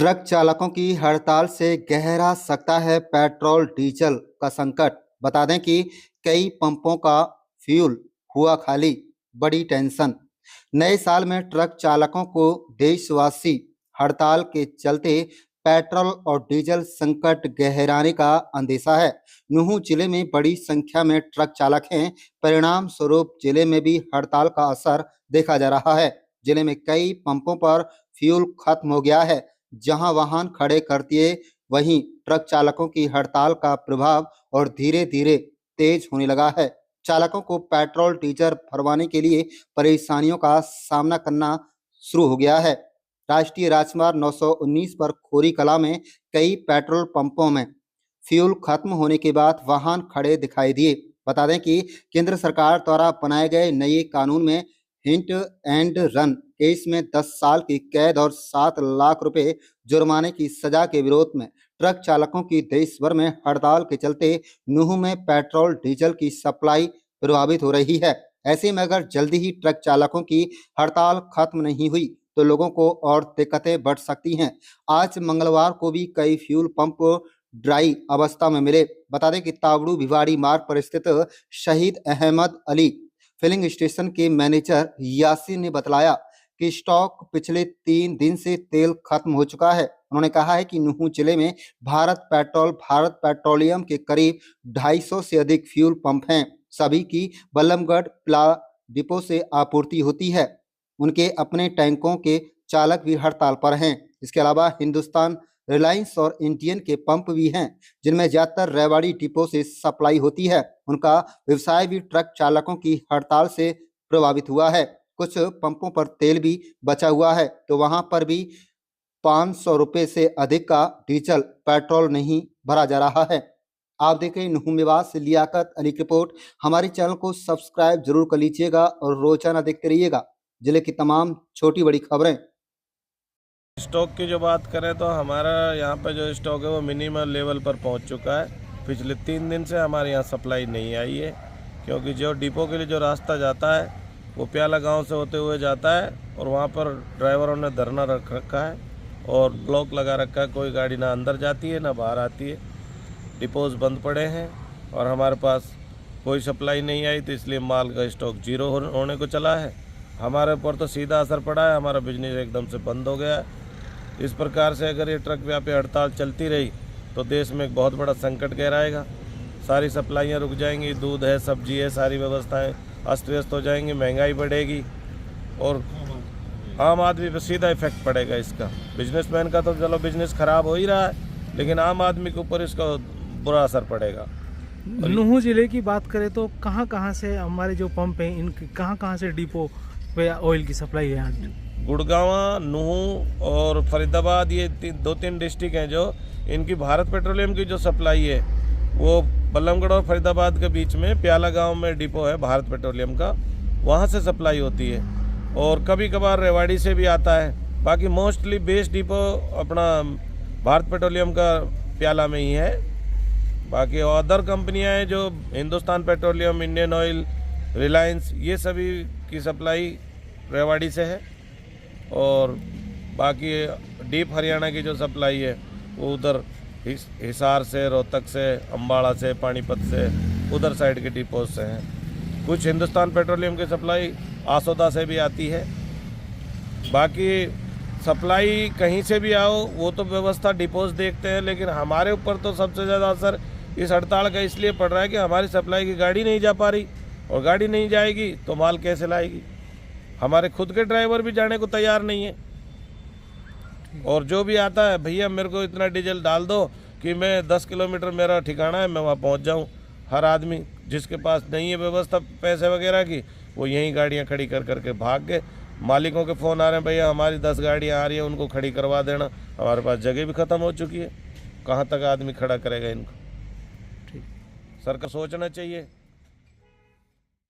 Truck चालकों की हड़ताल से गहरा सकता है पेट्रोल डीजल का संकट। बता दें कि कई पंपों का फ्यूल हुआ खाली। बड़ी टेंशन। नए साल में ट्रक चालकों को देशवासी हड़ताल के चलते पेट्रोल और डीजल संकट गहराने का अंदेशा है। नुहू जिले में बड़ी संख्या में ट्रक चालक हैं। परिणाम स्वरूप जिले में भी हड़ताल का असर देखा जा रहा है। जिले में कई पंपों पर फ्यूल खत्म हो गया है। जहां वाहन खड़े कर दिए, वहीं ट्रक चालकों की हड़ताल का प्रभाव और धीरे धीरे तेज होने लगा है। चालकों को पेट्रोल डीजल भरवाने के लिए परेशानियों का सामना करना शुरू हो गया है। राष्ट्रीय राजमार्ग 919 पर खोरी कला में कई पेट्रोल पंपों में फ्यूल खत्म होने के बाद वाहन खड़े दिखाई दिए। बता दें कि केंद्र सरकार द्वारा बनाए गए नए कानून में हिट एंड रन केस में 10 साल की कैद और 7 लाख रुपए जुर्माने की सजा के विरोध में ट्रक चालकों की देश भर में हड़ताल के चलते नूहू में पेट्रोल डीजल की सप्लाई प्रभावित हो रही है। ऐसे में अगर जल्दी ही ट्रक चालकों की हड़ताल खत्म नहीं हुई तो लोगों को और दिक्कतें बढ़ सकती हैं। आज मंगलवार को भी कई फ्यूल पंप ड्राई अवस्था में मिले। बता दें कि तावड़ू भिवाड़ी मार्ग पर स्थित शहीद अहमद अली फिलिंग स्टेशन के मैनेजर यासीन ने बतलाया कि स्टॉक पिछले 3 दिन से तेल खत्म हो चुका है। उन्होंने कहा है कि नूहू जिले में भारत पेट्रोलियम के करीब 250 से अधिक फ्यूल पंप हैं। सभी की बल्लभगढ़ प्ला डिपो से आपूर्ति होती है। उनके अपने टैंकों के चालक भी हड़ताल पर हैं। इसके अलावा हिंदुस्तान रिलायंस और इंडियन के पंप भी हैं, जिनमें ज्यादातर रेवाड़ी डिपो से सप्लाई होती है। उनका व्यवसाय भी ट्रक चालकों की हड़ताल से प्रभावित हुआ है। कुछ पंपों पर तेल भी बचा हुआ है, तो वहां पर भी 500 रुपए से अधिक का डीजल पेट्रोल नहीं भरा जा रहा है। आप देखें नूहू मेवात से लियाकत अली की रिपोर्ट। हमारे चैनल को सब्सक्राइब जरूर कर लीजिएगा और रोजाना देखते रहिएगा जिले की तमाम छोटी बड़ी खबरें। स्टॉक की जो बात करें तो हमारा यहाँ पर जो स्टॉक है वो मिनिमम लेवल पर पहुँच चुका है। पिछले 3 दिन से हमारे यहाँ सप्लाई नहीं आई है, क्योंकि जो डिपो के लिए जो रास्ता जाता है वो प्याला गांव से होते हुए जाता है और वहाँ पर ड्राइवरों ने धरना रख रखा है और ब्लॉक लगा रखा है। कोई गाड़ी ना अंदर जाती है ना बाहर आती है। डिपोज बंद पड़े हैं और हमारे पास कोई सप्लाई नहीं आई, तो इसलिए माल का स्टॉक जीरो होने को चला है। हमारे ऊपर तो सीधा असर पड़ा है, हमारा बिजनेस एकदम से बंद हो गया है। इस प्रकार से अगर ये ट्रक व्यापी हड़ताल चलती रही तो देश में एक बहुत बड़ा संकट गहराएगा। सारी सप्लाइयाँ रुक जाएंगी, दूध है, सब्जी है, सारी व्यवस्थाएं अस्त व्यस्त हो जाएंगी, महंगाई बढ़ेगी और आम आदमी पर सीधा इफेक्ट पड़ेगा इसका। बिजनेसमैन का तो चलो बिजनेस खराब हो ही रहा है, लेकिन आम आदमी के ऊपर इसका बुरा असर पड़ेगा। नूहू जिले की बात करें तो कहाँ से हमारे जो पंप हैं, इनके कहाँ से डिपो पे ऑयल की सप्लाई है यहाँ? गुड़गांव, नूहू और फरीदाबाद, ये 2-3 डिस्ट्रिक्ट हैं जो इनकी भारत पेट्रोलियम की जो सप्लाई है वो बल्लभगढ़ और फरीदाबाद के बीच में प्याला गांव में डिपो है भारत पेट्रोलियम का, वहां से सप्लाई होती है और कभी कभार रेवाड़ी से भी आता है। बाकी मोस्टली बेस डिपो अपना भारत पेट्रोलियम का प्याला में ही है। बाकी अदर कंपनियां हैं जो Hindustan petroleum, Indian oil, Reliance, ये सभी की सप्लाई रेवाड़ी से है और बाकी डीप हरियाणा की जो सप्लाई है वो उधर हिसार से, रोहतक से, अम्बाड़ा से, पानीपत से, उधर साइड के डिपोज से हैं। कुछ हिंदुस्तान पेट्रोलियम की सप्लाई आसोदा से भी आती है। बाकी सप्लाई कहीं से भी आओ वो तो व्यवस्था डिपोज देखते हैं, लेकिन हमारे ऊपर तो सबसे ज़्यादा असर इस हड़ताल का इसलिए पड़ रहा है कि हमारी सप्लाई की गाड़ी नहीं जा पा रही और गाड़ी नहीं जाएगी तो माल कैसे लाएगी। हमारे खुद के ड्राइवर भी जाने को तैयार नहीं है और जो भी आता है, भैया मेरे को इतना डीजल डाल दो कि मैं 10 किलोमीटर मेरा ठिकाना है, मैं वहाँ पहुँच जाऊँ। हर आदमी जिसके पास नहीं है व्यवस्था पैसे वगैरह की, वो यहीं गाड़ियाँ खड़ी कर करके भाग गए। मालिकों के फ़ोन आ रहे हैं, भैया हमारी 10 गाड़ियाँ आ रही हैं, उनको खड़ी करवा देना। हमारे पास जगह भी ख़त्म हो चुकी है, कहाँ तक आदमी खड़ा करेगा इनको। ठीक, सरकार सोचना चाहिए।